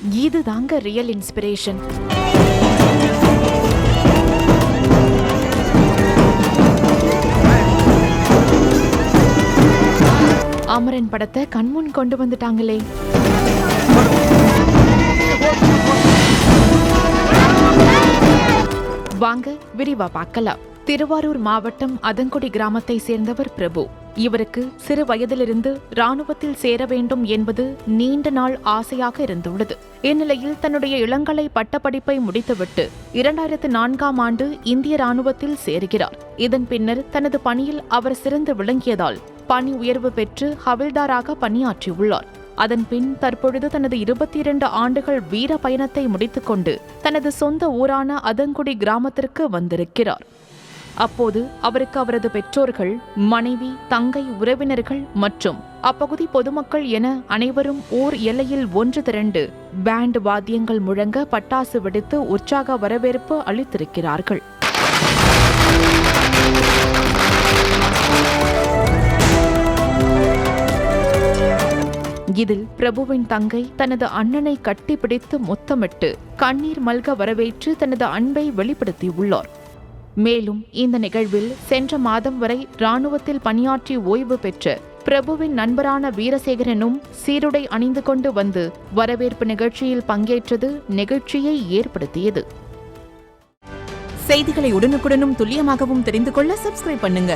இதுதாங்க real inspiration. Amaran படத்தை கண்முன் கொண்டு வந்துட்டாங்களே. வாங்க விரிவா பார்க்கலாம். திருவாரூர் மாவட்டம் அதங்குடி கிராமத்தை சேர்ந்தவர் பிரபு. இவருக்கு சிறு வயதிலிருந்து ராணுவத்தில் சேர வேண்டும் என்பது நீண்ட நாள் ஆசையாக இருந்துள்ளது. இந்நிலையில் தன்னுடைய இளங்கலை பட்டப்படிப்பை முடித்துவிட்டு 2004ஆம் ஆண்டு இந்திய ராணுவத்தில் சேருகிறார். இதன் பின்னர் தனது பணியில் அவர் சிறந்து விளங்கியதால் பணி உயர்வு பெற்று ஹவில்தாராக பணியாற்றியுள்ளார். அதன்பின் தற்பொழுது தனது 22 ஆண்டுகள் வீர பயணத்தை முடித்துக்கொண்டு தனது சொந்த ஊரான அதங்குடி கிராமத்திற்கு வந்திருக்கிறார். அப்போது அவருக்கு அவரது பெற்றோர்கள், மனைவி, தங்கை, உறவினர்கள் மற்றும் அப்பகுதி பொதுமக்கள் என அனைவரும் ஓர் எல்லையில் ஒன்று திரண்டு பேண்ட் வாத்தியங்கள் முழங்க பட்டாசு வெடித்து உற்சாக வரவேற்பு அளித்திருக்கிறார்கள். இதில் பிரபுவின் தங்கை தனது அண்ணனை கட்டிப்பிடித்து முத்தமிட்டு கண்ணீர் மல்க வரவேற்று தனது அன்பை வெளிப்படுத்தியுள்ளார். மேலும் இந்த நிகழ்வில் சென்ற மாதம் வரை ராணுவத்தில் பணியாற்றி ஓய்வு பெற்ற பிரபுவின் நண்பரான வீரசேகரனும் சீருடை அணிந்து கொண்டு வந்து வரவேற்பு நிகழ்ச்சியில் பங்கேற்றது நிகழ்ச்சியை ஏற்படுத்தியது. செய்திகளை உடனுக்குடனும் துல்லியமாகவும் தெரிந்து கொள்ள சப்ஸ்கிரைப் பண்ணுங்க.